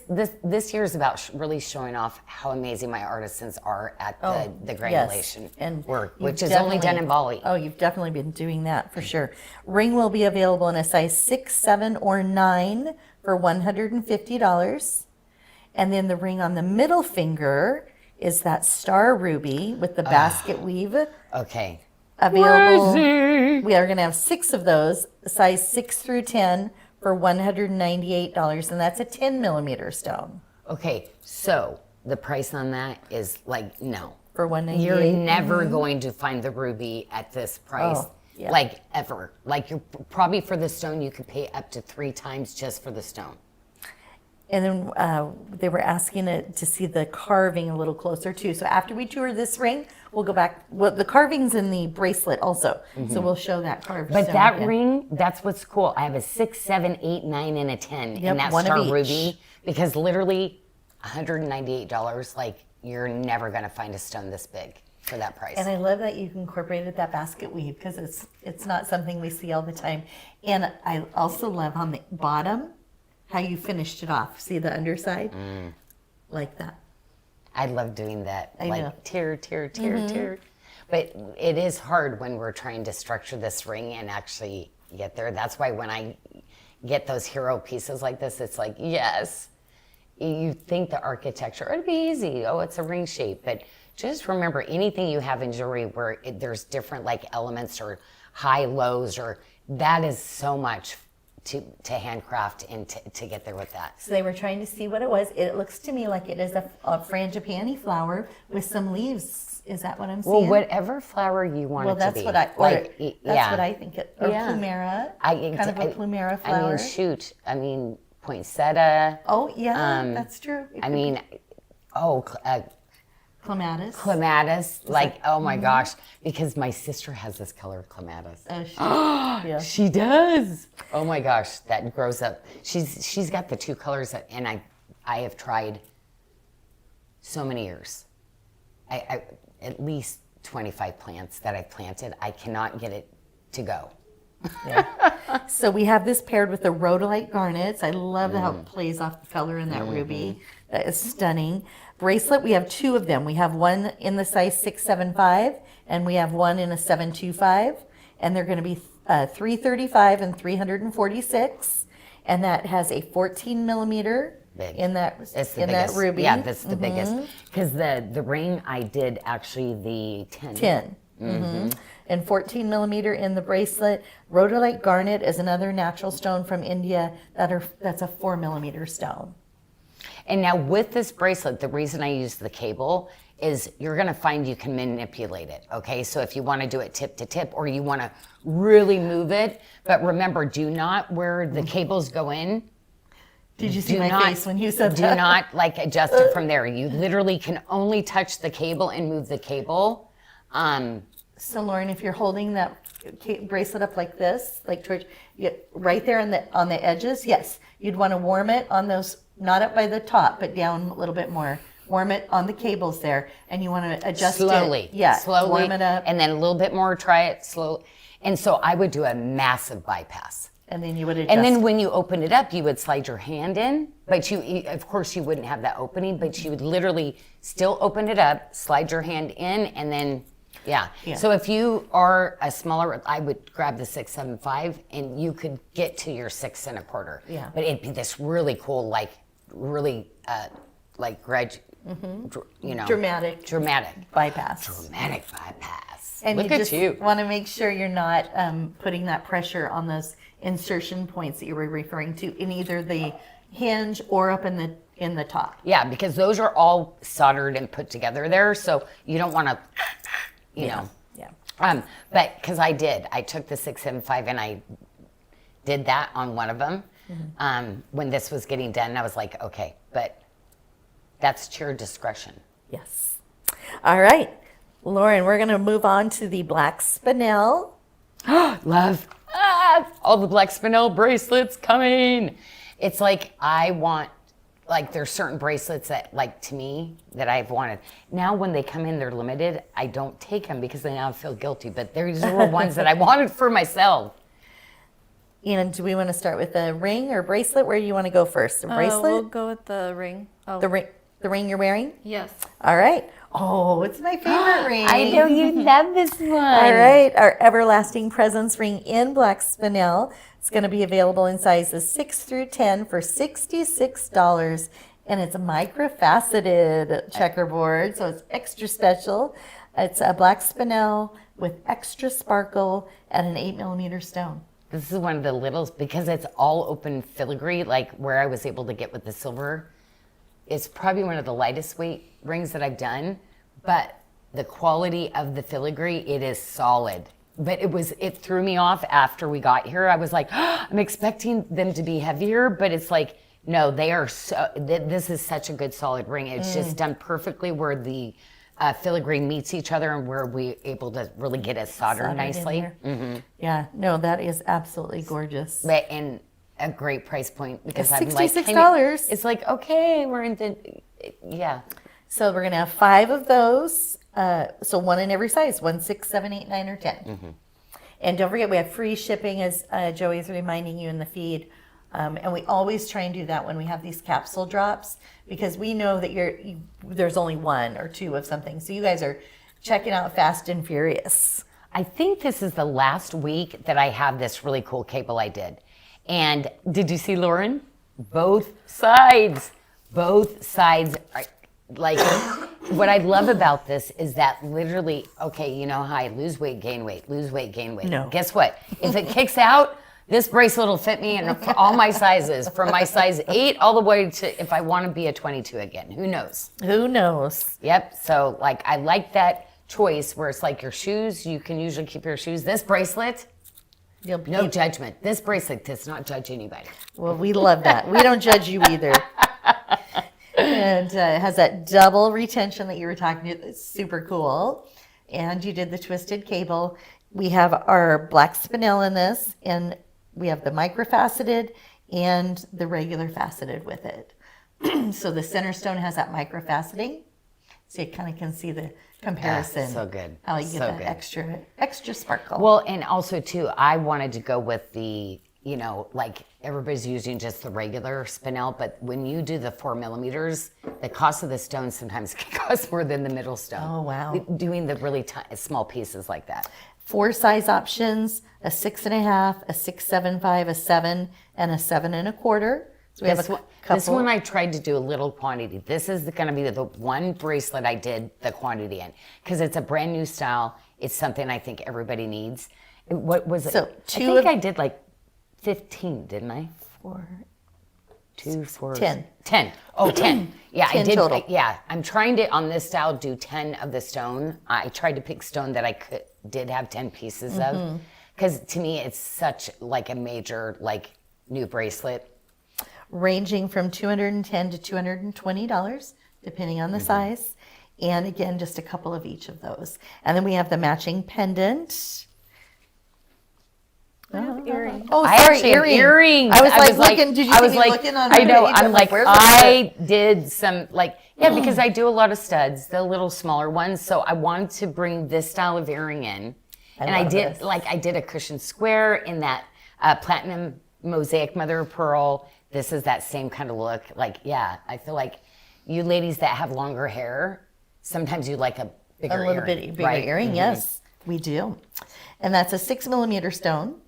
year is about really showing off how amazing my artisans are at the granulation and work, you've which is only done in Bali. Oh, you've definitely been doing that for sure. Ring will be available in a size 6, 7, or 9 for $150. And then the ring on the middle finger is that star ruby with the basket weave Okay. available. Crazy. We are going to have 6 of those, size 6 through 10 for $198, and that's a 10 millimeter stone Okay, so the price on that is like, no. for $198. You're never going to find the ruby at this price, Oh, yeah. like ever. Like you're probably for the stone, you could pay up to 3 times just for the stone. And then they were asking to see the carving a little closer too. So after we tour this ring, we'll go back. Well, the carving's in the bracelet also, so we'll show that carved. But stone that again. ring, that's what's cool. I have a 6, 7, 8, 9, and a 10 Yep, in that one of star each. ruby because literally $198. Like you're never gonna find a stone this big for that price. And I love that you've incorporated that basket weave because it's not something we see all the time. And I also love on the bottom how you finished it off. See the underside, like that. I love doing that. I like know. tear. But it is hard when we're trying to structure this ring and actually get there. That's why when I get those hero pieces like this, it's like, yes. You think the architecture, it'd be easy. Oh, it's a ring shape. But just remember anything you have in jewelry where there's different like elements or high lows or that is so much to handcraft and to get there with that. So they were trying to see what it was. It looks to me like it is a frangipani flower with some leaves. Is that what I'm seeing? Well, whatever flower you want Well, it that's to be. what I. like. That's what I think. Or Yeah. plumera. Kind of a plumera I flower. mean, shoot. I mean, poinsettia. Oh yeah, that's true. It I could mean, clematis. clematis. Like, oh my gosh, because my sister has this color of clematis. Yeah. She does. Oh my gosh, that grows up. She's got the 2 colors, and I have tried so many years. I at least 25 plants that I've planted. I cannot get it to go. So we have this paired with the rhodolite garnets. I love how it plays off the color in that ruby. That is stunning. Bracelet, we have 2 of them. We have one in the size 675 and we have one in a 725. And they're going to be 335 and 346. And that has a 14 millimeter Big. in that It's the in biggest. that ruby. Yeah, that's the biggest. Because the ring I did actually the 10. 10. And 14 millimeter in the bracelet. Rhodolite garnet is another natural stone from India that's a 4 millimeter stone. And now with this bracelet, the reason I use the cable is you're going to find you can manipulate it. Okay, so if you want to do it tip to tip or you want to really move it, but remember, do not where the cables go in. Did you see Do my not- face when you said Do that? not like adjust it from there. You literally can only touch the cable and move the cable. So Lauren, if you're holding that bracelet up like this, like towards right there on the edges, yes, you'd want to warm it on those, not up by the top, but down a little bit more. Warm it on the cables there, and you want to adjust Slowly. it. Yeah, Slowly. warm it up, And then a little bit more, try it slow. And so I would do a massive bypass. and then you would adjust. And then when you open it up, you would slide your hand in, but you, of course, you wouldn't have that opening, but you would literally still open it up, slide your hand in, and then, yeah. Yeah. So if you are a smaller, I would grab the 675, and you could get to your 6 1/4. Yeah. But it'd be this really cool, like really, you know, Dramatic bypass. dramatic bypass. And Look you at just you. want to make sure you're not putting that pressure on those insertion points that you were referring to in either the hinge or up in the top. Yeah, because those are all soldered and put together there, so you don't want to, you know. Yeah. But because I took the 675 and I did that on one of them when this was getting done. I was like, okay, but that's to your discretion. Yes. All right, Lauren, we're going to move on to the black spinel. Love all the black spinel bracelets coming. It's like I want like there's certain bracelets that like to me that I've wanted. Now when they come in, they're limited. I don't take them because then I feel guilty. But these were ones that I wanted for myself. And do we want to start with the ring or bracelet? Where do you want to go first? The bracelet? We'll go with the ring. Oh, The ring you're wearing? yes. All right. Oh, it's my favorite ring. I know you love this one. All right. Our Everlasting Presence ring in black spinel. It's going to be available in sizes 6 through 10 for $66. And it's a microfaceted checkerboard, so it's extra special. It's a black spinel with extra sparkle and an 8mm stone. This is one of the littles because it's all open filigree, like where I was able to get with the silver. It's probably one of the lightest weight rings that I've done, but the quality of the filigree, it is solid. But it threw me off after we got here. I was like, oh, I'm expecting them to be heavier, but it's like, no, they are this is such a good solid ring. It's just done perfectly where the filigree meets each other and where we're able to really get it soldered nicely. Yeah, no, that is absolutely gorgeous. But and a great price point because It's I'm like, $66. It's like, okay, we're in the, yeah. So we're going to have 5 of those. So one in every size, 1, 6, 7, 8, 9, or 10. And don't forget, we have free shipping, as Joey's reminding you in the feed. And we always try and do that when we have these capsule drops, because we know that there's only 1 or 2 of something. So you guys are checking out fast and furious. I think this is the last week that I have this really cool cable I did. And did you see Lauren? Both sides are like, what I love about this is that literally, okay, you know how I lose weight, gain weight, lose weight, gain weight. No. Guess what? If it kicks out, this bracelet will fit me in for all my sizes, from my size 8 all the way to if I want to be a 22 again. Who knows? Who knows? Yep. So like, I like that choice where it's like your shoes, you can usually keep your shoes. This bracelet, no judgment. This bracelet does not judge anybody. Well, we love that. We don't judge you either. And it has that double retention that you were talking about. It's super cool. And you did the twisted cable. We have our black spinel in this, and we have the microfaceted and the regular faceted with it. So the center stone has that microfaceting. So you kind of can see the comparison. So good. How you get So that good. extra sparkle. Well, and also too, I wanted to go with the, you know, like everybody's using just the regular spinel, but when you do the 4mm, the cost of the stone sometimes can cost more than the middle stone. Oh, wow. Doing the really small pieces like that. 4 size options: a 6.5, a 6.75, a 7, and a 7.25. So we have a couple. This one I tried to do a little quantity. This is going to be the one bracelet I did the quantity in because it's a brand new style. It's something I think everybody needs. What was it? So I did like 15, didn't I? 4, 2, 4, 10. 10. Oh, 10. Yeah, 10 I did. total. Yeah, I'm trying to, on this style, do 10 of the stone. I tried to pick stone that I did have 10 pieces of. Because to me, it's such like a major, like, new bracelet. Ranging from $210 to $220, depending on the size. And again, just a couple of each of those. And then we have the matching pendant. Earrings. Oh, I sorry, actually have earrings. I was like looking. Did you see me looking on? I know. her page? I'm like, where's the I did some like, yeah, because I do a lot of studs, the little smaller ones. So I wanted to bring this style of earring in, and I did this. like I did a cushion square in that platinum mosaic mother of pearl. This is that same kind of look. Like, yeah, I feel like you ladies that have longer hair, sometimes you like a bigger a little earring, bit bigger right? earring? Yes, we do. And that's a 6mm stone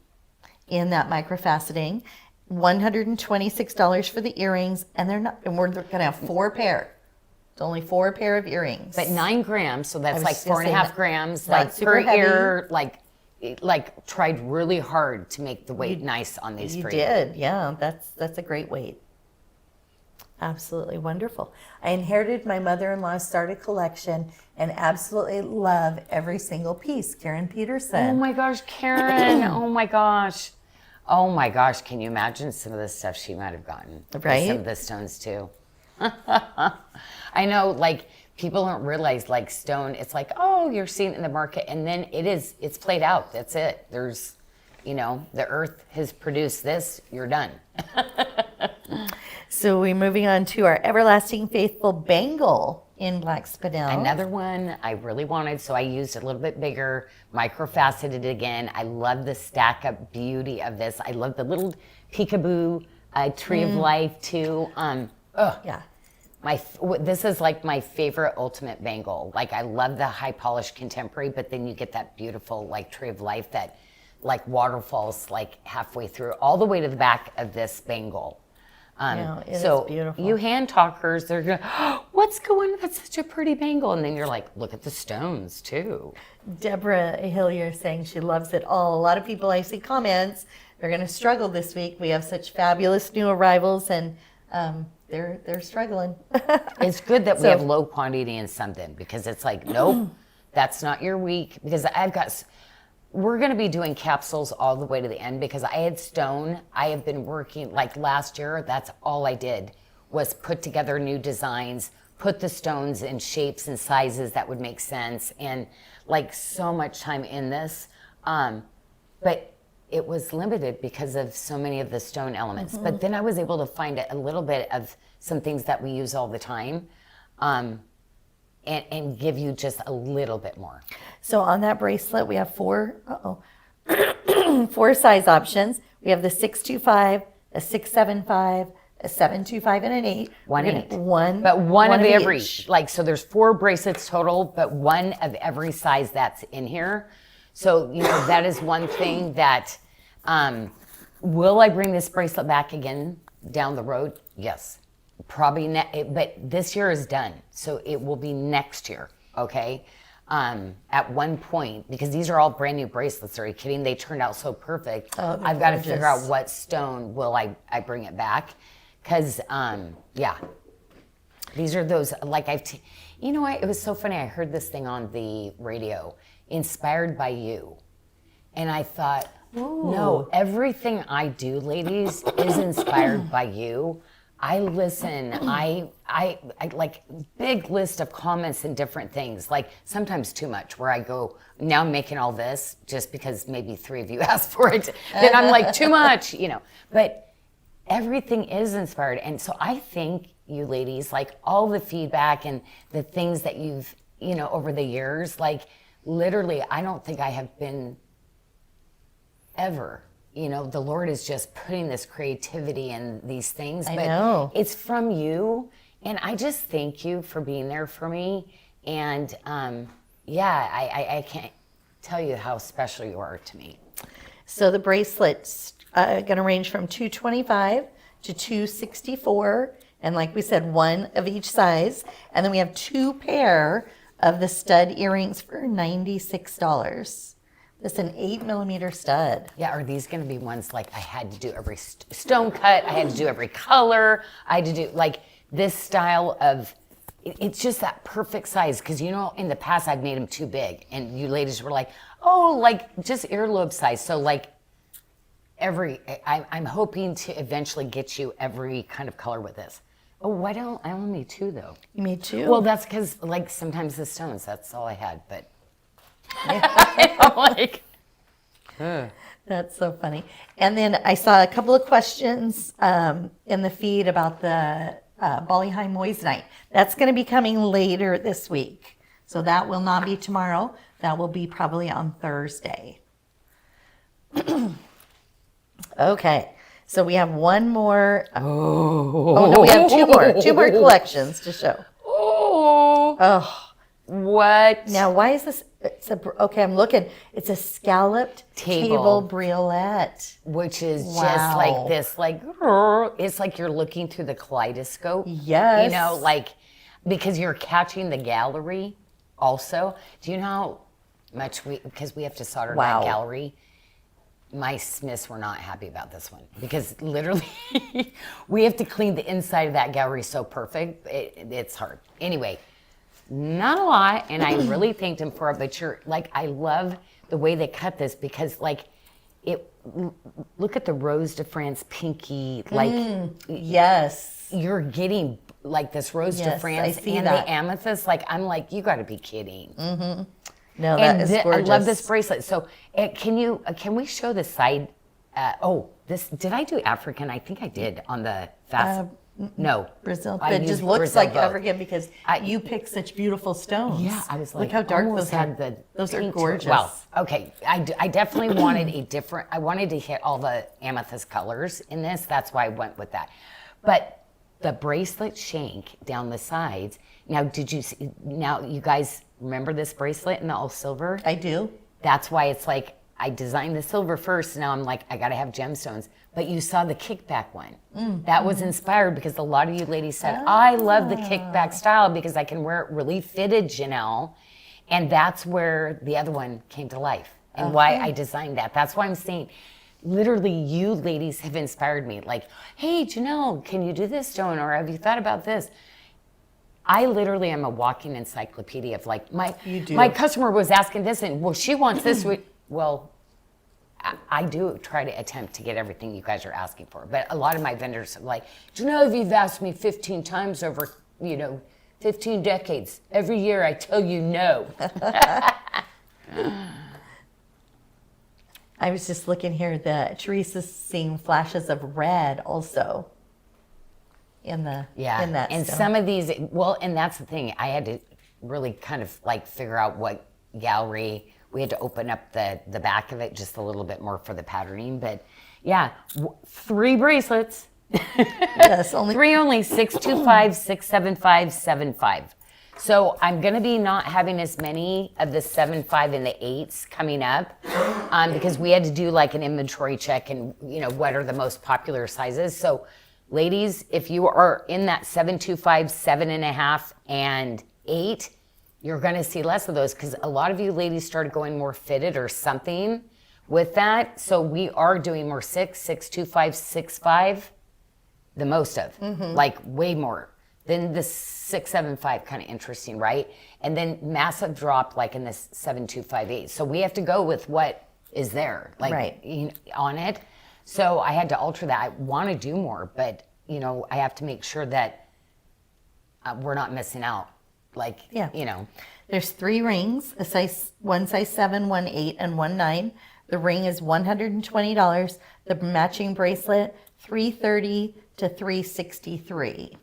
in that microfaceting. $126 for the earrings, and we're going to have 4 pair. It's only 4 pair of earrings. But 9 grams, so that's was like just gonna say 4.5 that- grams, not like super per heavy. ear, like tried really hard to make the weight nice on these. You for did, yeah. That's a great weight. Absolutely wonderful. I inherited my mother-in-law's SARDA collection and absolutely love every single piece. Karen Oh Peterson. my gosh, Karen! Oh my gosh! Oh my gosh! Can you imagine some of the stuff she might have gotten? Right? Some of the stones too. I know, like people don't realize, like stone. It's like, oh, you're seeing it in the market, and then it's played out. That's it. There's, you know, the earth has produced this. You're done. So we're moving on to our Everlasting Faithful bangle in black spinel. Another one I really wanted, so I used a little bit bigger, microfaceted again. I love the stack up beauty of this. I love the little peekaboo tree of life too. Yeah. This is like my favorite ultimate bangle. Like I love the high polished contemporary, but then you get that beautiful like tree of life that like waterfalls like halfway through, all the way to the back of this bangle. It is So beautiful. you hand talkers, they're going, oh, what's going on? That's such a pretty bangle. And then you're like, look at the stones too. Deborah Hillier saying she loves it all. A lot of people, I see comments, they're going to struggle this week. We have such fabulous new arrivals, and they're struggling. It's good that we So- have low quantity in something, because it's like, nope, that's not your week. Because we're going to be doing capsules all the way to the end, because I had stone. I have been working, like last year, that's all I did was put together new designs, put the stones in shapes and sizes that would make sense, and like so much time in this. But it was limited because of so many of the stone elements. But then I was able to find a little bit of some things that we use all the time, and give you just a little bit more. So on that bracelet, we have four size options. We have the 625, a 675, a 725, and an 8. One We're gonna- 8. One. But one of every. each. Like, so there's 4 bracelets total, but one of every size that's in here. So, that is one thing that, will I bring this bracelet back again down the road? Yes. Probably, but this year is done. So it will be next year, okay? At one point, because these are all brand new bracelets. Are you kidding? They turned out so perfect. Oh, they're I've got to figure out gorgeous. what stone will I bring it back. Because, yeah, these are those, like you know what? It was so funny. I heard this thing on the radio, inspired by you. And I thought, no, everything I do, ladies, is inspired by you. I listen, I like big list of comments and different things, like sometimes too much, where I go, now I'm making all this just because maybe 3 of you asked for it. Then I'm like, too much, but everything is inspired. And so I think you ladies, like all the feedback and the things that you've, over the years, like literally, I don't think I have been ever. The Lord is just putting this creativity in these things. I But know. it's from you. And I just thank you for being there for me. And I can't tell you how special you are to me. So the bracelets going to range from 225 to 264, and like we said, one of each size. And then we have 2 pair of the stud earrings for $96. That's an 8mm stud. Yeah, are these going to be ones like I had to do every stone cut, I had to do every color, I had to do like this style of, it's just that perfect size. Because in the past I've made them too big, and you ladies were like, oh, like just earlobe size. So like I'm hoping to eventually get you every kind of color with this. Oh, why don't I only need 2 though? You made 2? Well, that's because like sometimes the stones, that's all I had, but I'm like, That's so funny. And then I saw a couple of questions in the feed about the Bali High Moissanite. That's going to be coming later this week. So that will not be tomorrow. That will be probably on Thursday. Okay. So we have one more. Oh no, we have 2 more. 2 more collections to show. Oh. what? Now, why is this? Okay, I'm looking. It's a scalloped table briolette. Which is just Wow. like this, like, it's like you're looking through the kaleidoscope. Yes. Like, because you're catching the gallery also. Do you know how much because we have to solder Wow. that gallery? My Smiths were not happy about this one, because literally we have to clean the inside of that gallery so perfect. It's hard. Anyway, not a lot, and I really thanked him for it, but I love the way they cut this, because look at the Rose de France pinky, Yes. you're getting like this Rose de Yes, France I see and that. the amethyst, I'm like, you gotta be kidding. No, that is I gorgeous. love this bracelet. So can we show the side? Did I do African? I think I did on the fast. No. Brazil. I But it use just looks Brazil like both. African because you pick such beautiful stones. Yeah, I was like, look how dark almost those are. had the Those are pink to it. gorgeous. Well, okay, I definitely wanted a different. I wanted to hit all the amethyst colors in this. That's why I went with that. But the bracelet shank down the sides. Now, did you see? Now, you guys remember this bracelet in the all silver? I do. That's why it's like I designed the silver first. Now I'm like, I got to have gemstones. But you saw the kickback one. That was inspired because a lot of you ladies said, I love the kickback style because I can wear it really fitted, Janyl. And that's where the other one came to life and why I designed that. That's why I'm saying, literally, you ladies have inspired me. Like, hey, Janyl, can you do this stone? Or have you thought about this? I literally am a walking encyclopedia of like, my customer was asking this and, well, she wants this. Well, I do try to attempt to get everything you guys are asking for. But a lot of my vendors are like, Janyl, you've asked me 15 times over, 15 decades. Every year I tell you no. I was just looking here that Teresa's seeing flashes of red also in that and stone. some of these, well, and that's the thing. I had to really kind of like figure out what gallery. We had to open up the back of it just a little bit more for the patterning. But yeah, 3 bracelets. Yes, only 3 only, 625, 675, 75. So I'm going to be not having as many of the 7.5 and the 8s coming up because we had to do like an inventory check and, what are the most popular sizes. So ladies, if you are in that 7.25, 7.5, and 8, you're going to see less of those because a lot of you ladies started going more fitted or something with that. So we are doing more 6, 6.25, 6.5, the most of, like way more. Then the 6.75, kind of interesting, right? And then massive drop like in this 7.25, 8. So we have to go with what is there, like on it. So I had to alter that. I want to do more, but I have to make sure that we're not missing out. There's 3 rings, one size 7, 1 8, and 1 9. The ring is $120. The matching bracelet, $330 to $363.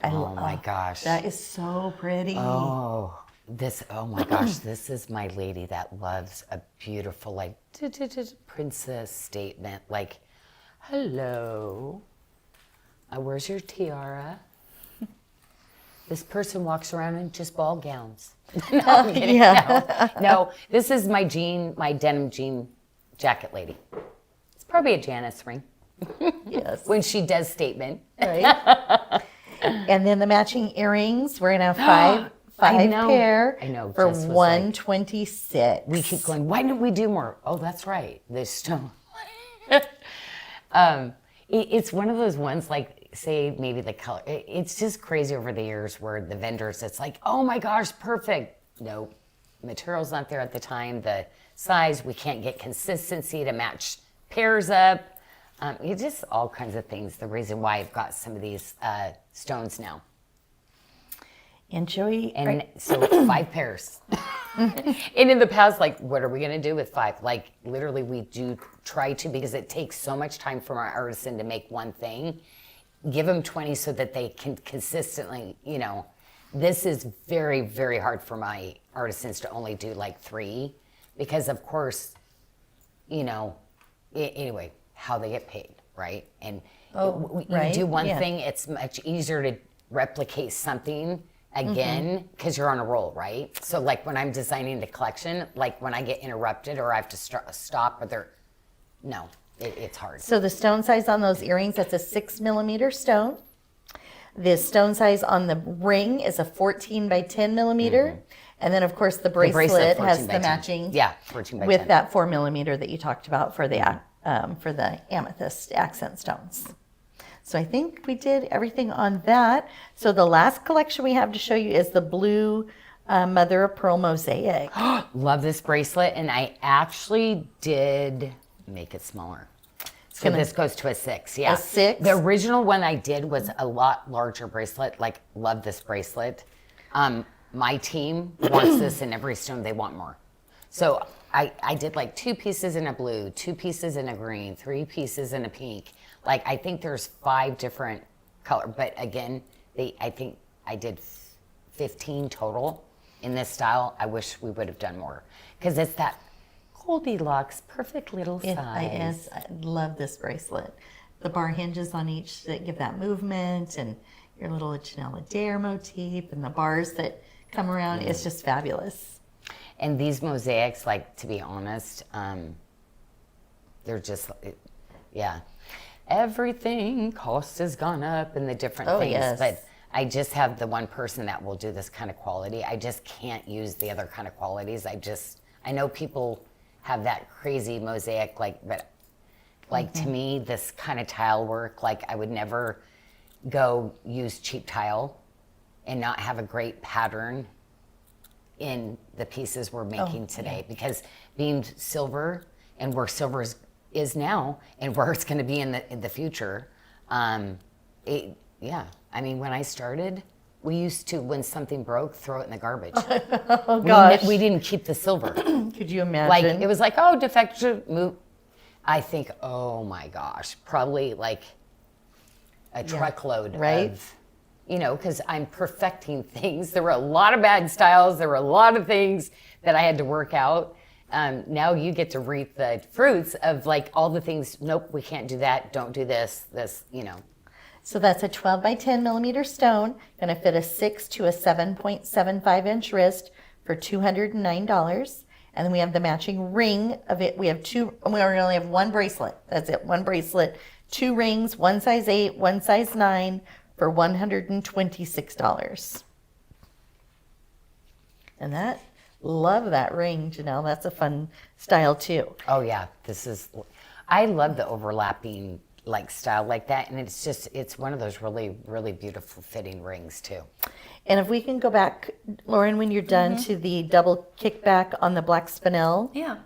Oh my gosh. That is so pretty. Oh my gosh. This is my lady that loves a beautiful, like, princess statement. Like, hello. Where's your tiara? This person walks around in just ball gowns. No, I'm kidding. No, this is my denim jean jacket lady. It's probably a Janice ring. Yes. When she does statement. Right. And then the matching earrings, we're gonna have five pair. I know. For Jess was $126. We keep going, why didn't we do more? Oh, that's right. This stone. It's one of those ones like, say maybe the color. It's just crazy over the years where the vendors, it's like, oh my gosh, perfect. No, material's not there at the time. The size, we can't get consistency to match pairs up. It's just all kinds of things. The reason why I've got some of these stones now. And Joey, And so it's 5 pairs. And in the past, like, what are we going to do with 5? Like, literally, we do try to, because it takes so much time from our artisan to make one thing. Give them 20 so that they can consistently, this is very, very hard for my artisans to only do like 3 because, of course, anyway, how they get paid, right? And you do one thing, it's much easier to replicate something again because you're on a roll, right? So like when I'm designing the collection, like when I get interrupted or I have to stop or it's hard. So the stone size on those earrings, that's a 6 millimeter stone. The stone size on the ring is a 14 by 10 millimeter. And then of course the bracelet has the matching 14 by with 10. that 4 millimeter that you talked about for the amethyst accent stones. So I think we did everything on that. So the last collection we have to show you is the blue mother of pearl mosaic. Love this bracelet, and I actually did make it smaller. So this goes to a 6, yeah. A 6? The original one I did was a lot larger bracelet. Like, love this bracelet. My team wants this in every stone. They want more. So I did like 2 pieces in a blue, 2 pieces in a green, 3 pieces in a pink. Like, I think there's 5 different color. But again, I think I did 15 total in this style. I wish we would have done more because it's that Goldilocks, perfect little size. I love this bracelet. The bar hinges on each that give that movement, and your little Janyl Adair motif, and the bars that come around. It's just fabulous. And these mosaics, like, to be honest, they're just, yeah. Everything cost has gone up and the different things. Yes. But I just have the one person that will do this kind of quality. I just can't use the other kind of qualities. I know people have that crazy mosaic, but to me, this kind of tile work, I would never go use cheap tile and not have a great pattern in the pieces we're making today. Because being silver and where silver is now and where it's going to be in the future, I mean, when I started, we used to, when something broke, throw it in the garbage. Oh, gosh. We didn't keep the silver. Could you imagine? It was oh, defective, move. I think, oh my gosh, probably a truckload right? of, because I'm perfecting things. There were a lot of bad styles. There were a lot of things that I had to work out. Now you get to reap the fruits of all the things. Nope, we can't do that. Don't do this. So that's a 12 by 10 millimeter stone, going to fit a 6 to a 7.75 inch wrist for $209. And then we have the matching ring of it. We have two, we only have one bracelet. That's it, one bracelet, 2 rings, one size 8, one size 9 for $126. And love that ring, Janyl. That's a fun style too. Oh yeah, I love the overlapping style like that, and it's one of those really, really beautiful fitting rings too. And if we can go back, Lauren, when you're done to the double kickback on the black spinel. Yeah.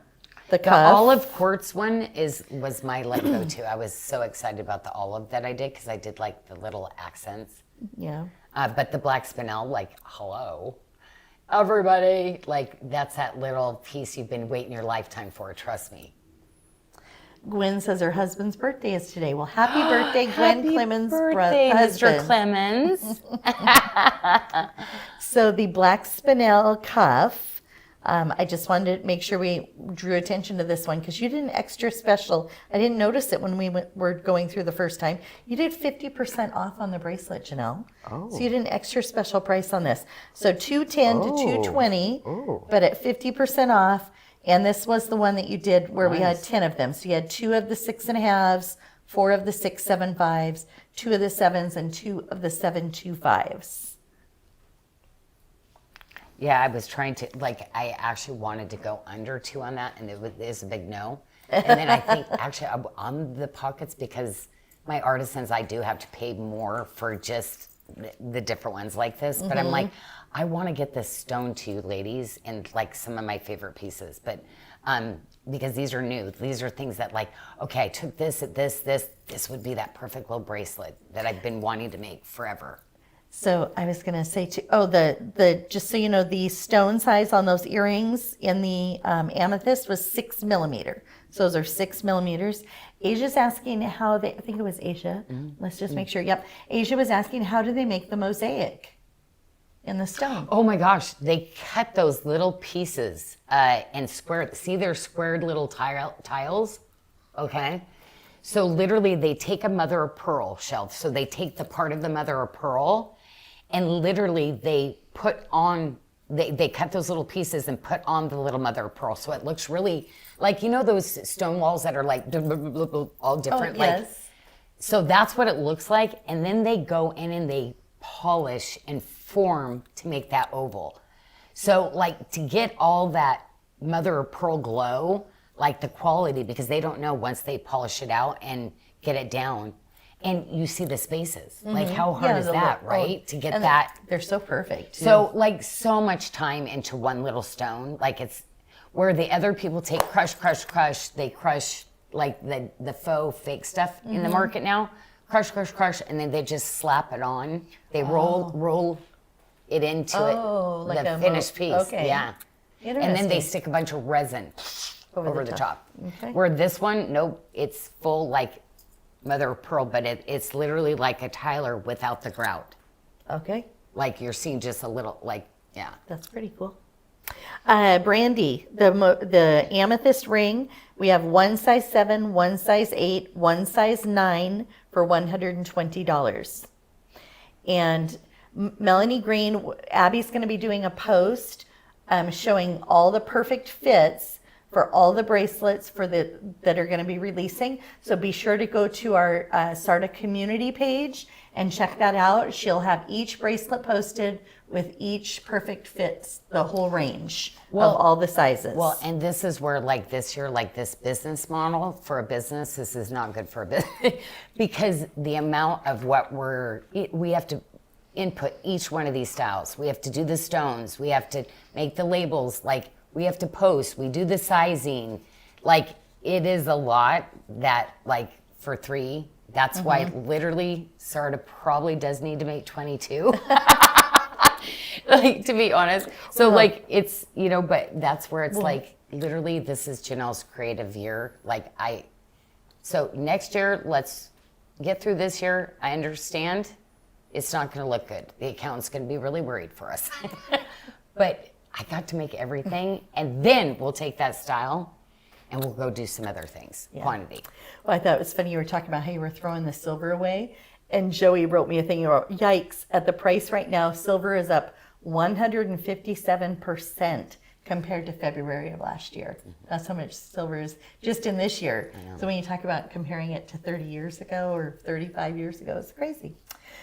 The The cuff. olive quartz one was my go-to. I was so excited about the olive that I did because I did the little accents. Yeah. But the black spinel, hello, everybody, that's that little piece you've been waiting your lifetime for. Trust me. Gwen says her husband's birthday is today. Well, happy birthday, Gwen Clemens' birthday, husband. Mr. Clemens. So the black spinel cuff, I just wanted to make sure we drew attention to this one because you did an extra special. I didn't notice it when we were going through the first time. You did 50% off on the bracelet, Janyl. Oh. So you did an extra special price on this. So $210 to $220, but at 50% off. And this was the one that you did where we had 10 of them. So you had 2 of the 6.5s, 4 of the 6.75s, 2 of the 7s, and 2 of the 7.25s. Yeah, I was trying to, I actually wanted to go under 2 on that, and it is a big no. And then I think, actually, on the pockets, because my artisans, I do have to pay more for just the different ones like this. But I'm I want to get this stone to you, ladies, and some of my favorite pieces. But because these are new, these are things that okay, I took this, this would be that perfect little bracelet that I've been wanting to make forever. So I was going to say just so you know, the stone size on those earrings in the amethyst was 6 millimeter. So those are 6 millimeters. Asia's asking I think it was Asia. Let's just make sure. Yep. Asia was asking, how do they make the mosaic in the stone? Oh my gosh, they cut those little pieces and squared. See, they're squared little tiles, okay? So literally they take a mother of pearl shelf. So they take the part of the mother of pearl and literally they put on, they cut those little pieces and put on the little mother of pearl. So it looks really those stone walls that are all different. Oh, yes. So that's what it looks like. And then they go in and they polish and form to make that oval. So to get all that mother of pearl glow, the quality, because they don't know once they polish it out and get it down, and you see the spaces. How hard is that, right? To get that. They're so perfect. Too. So so much time into one little stone. It's where the other people take crush, they crush the faux fake stuff in the market now. Crush, and then they just slap it on. They roll it into the finished piece. Okay. Yeah. And then they stick a bunch of resin over the top. Okay. Where this one, nope, it's full mother of pearl, but it's literally like a Tyler without the grout. Okay, Like you're seeing just a little, like, yeah. that's pretty cool. Brandy, the amethyst ring, we have one size 7, one size 8, one size 9 for $120. And Melanie Green, Abby's going to be doing a post showing all the perfect fits for all the bracelets that are going to be releasing. So be sure to go to our SARDA community page and check that out. She'll have each bracelet posted with each perfect fits, the whole range of all the sizes. Well, and this is where, like this year, like this business model for a business, this is not good for a business because the amount of what we have to input each one of these styles. We have to do the stones. We have to make the labels. Like we have to post. We do the sizing. Like it is a lot that, like for 3. That's why literally SARDA probably does need to make 22. Like to be honest. So like it's, you know, but that's where it's like literally this is Janelle's creative year. Like so next year, let's get through this year. I understand it's not going to look good. The accountant's going to be really worried for us. But I got to make everything and then we'll take that style and we'll go do some other things, quantity. Well, I thought it was funny you were talking about how you were throwing the silver away. And Joey wrote me a thing, yikes, at the price right now, silver is up 157% compared to February of last year. That's how much silver is just in this year. So when you talk about comparing it to 30 years ago or 35 years ago, it's crazy.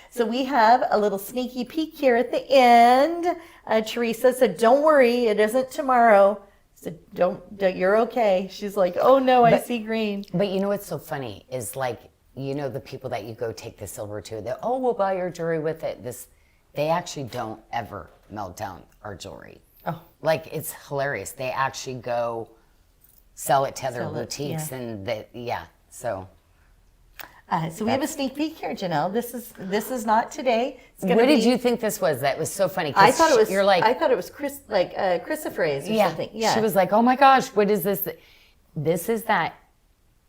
So we have a little sneaky peek here at the end. Teresa said, don't worry, it isn't tomorrow. So you're okay. She's like, oh no, I see green. But you know what's so funny is like, you know, the people that you go take the silver to, they we'll buy your jewelry with it. They actually don't ever melt down our jewelry. Oh, like it's hilarious. They actually go sell it to other boutiques, and so. So we have a sneak peek here, Janyl. This is not today. What did you think this was? That was so funny. I thought it was. You're like, I thought it was chrysoprase or something. Yeah. She was like, oh my gosh, what is this? This is that,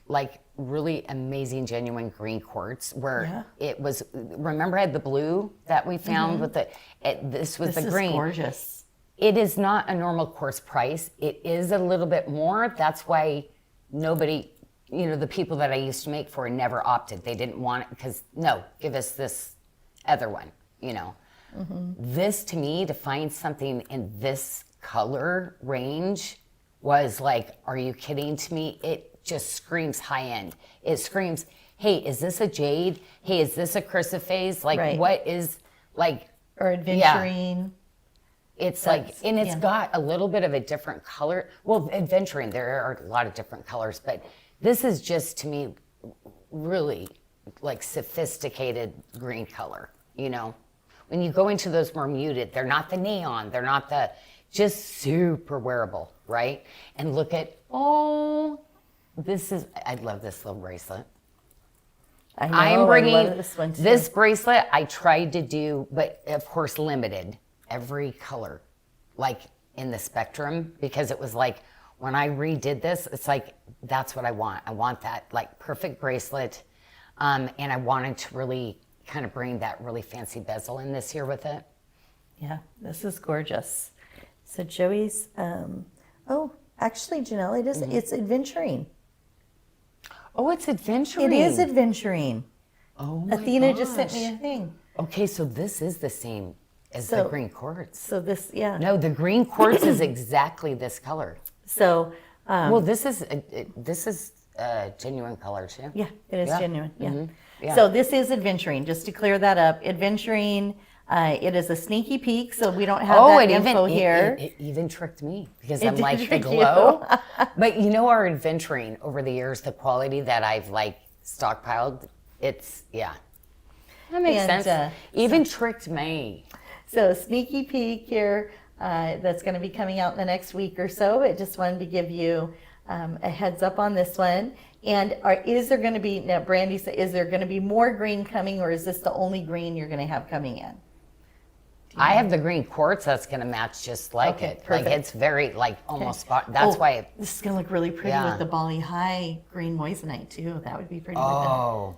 like, really amazing genuine green quartz where it was. Remember, I had the blue that we found with this was the green. This is gorgeous. It is not a normal quartz price. It is a little bit more. That's why nobody. You know, the people that I used to make for never opted. They didn't want it because, no, give us this other one, you know. This, to me, to find something in this color range was like, are you kidding to me? It just screams high end. It screams, hey, is this a jade? Hey, is this a chrysoprase? Like, what is, like... Or aventurine. It's like, and it's got a little bit of a different color. Well, aventurine, there are a lot of different colors, but... This is just, to me, really like sophisticated green color, you know? When you go into those more muted, they're not the neon, they're not the, just super wearable, right? And look at, I love this little bracelet. I'm bringing I love this one too. This bracelet, I tried to do, but of course limited, every color, like in the spectrum, because it was like, when I redid this, it's like, that's what I want. I want that like perfect bracelet. And I wanted to really kind of bring that really fancy bezel in this year with it. Yeah, this is gorgeous. So Joey's, actually, Janyl, it is, it's aventurine. Oh, it's aventurine. It is aventurine. Oh my Athena just sent me a thing. Okay, so this is the same as the green quartz. So this, No, the green quartz is exactly this color. So, well, this is genuine color too. Yeah, it is genuine. Yeah. Yeah. So this is aventurine. Just to clear that up, aventurine. It is a sneaky peek, so we don't have that info here. It even tricked me because I'm like the glow. But you know, our aventurine over the years, the quality that I've like stockpiled, it's that makes sense. Even tricked me. So sneaky peek here. That's going to be coming out in the next week or so. I just wanted to give you a heads up on this one. And is there going to be, now Brandy said, is there going to be more green coming, or is this the only green you're going to have coming in? I have the green quartz that's going to match just like Okay, it. perfect. Like it's very like almost spot. That's why. This is gonna look really pretty Yeah. with the Bali High green moissanite too. That would be pretty with Oh,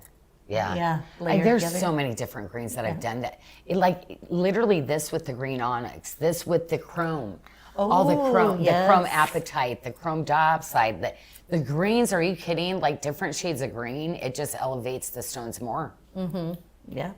yeah. Yeah, Like, layered there's together. so many different greens that I've done that. It, like literally this with the green onyx, this with the chrome, all the Oh, chrome, the yes. chrome apatite, the chrome diopside. The greens. Are you kidding? Like different shades of green, it just elevates the stones more. it. Yeah.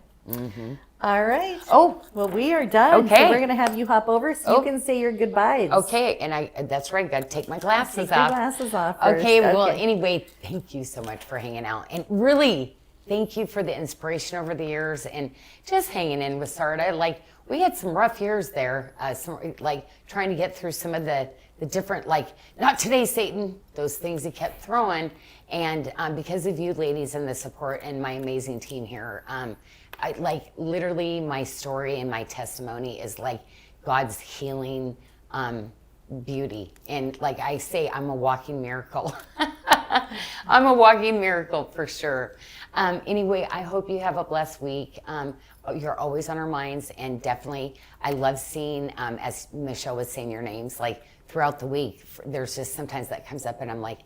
All right. Oh, Well, we are done. Okay. So we're gonna have you hop over so you can say your goodbyes. okay. And that's right. Got to take my glasses Take your off. glasses off first. Okay, well, anyway, thank you so much for hanging out. And really, thank you for the inspiration over the years and just hanging in with SARDA. Like, we had some rough years there, like trying to get through some of the different, like, not today, Satan, those things he kept throwing. And because of you ladies and the support and my amazing team here, I like literally my story and my testimony is like God's healing beauty. And like I say, I'm a walking miracle. I'm a walking miracle for sure. Anyway, I hope you have a blessed week. You're always on our minds, and definitely I love seeing, as Michelle was saying your names, like throughout the week, there's just sometimes that comes up and I'm like,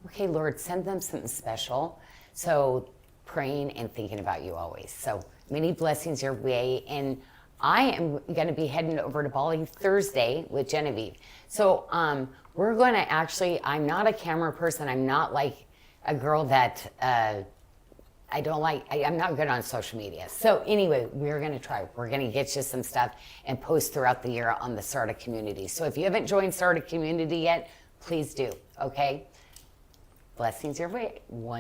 okay, Lord, send them something special. So praying and thinking about you always. So many blessings your way. And I am going to be heading over to Bali Thursday with Genevieve. So we're going to actually, I'm not a camera person. I'm not like a girl that I don't like, I'm not good on social media. So anyway, we're going to try. We're going to get you some stuff and post throughout the year on the SARDA community. So if you haven't joined SARDA community yet, please do. Okay. Blessings your way.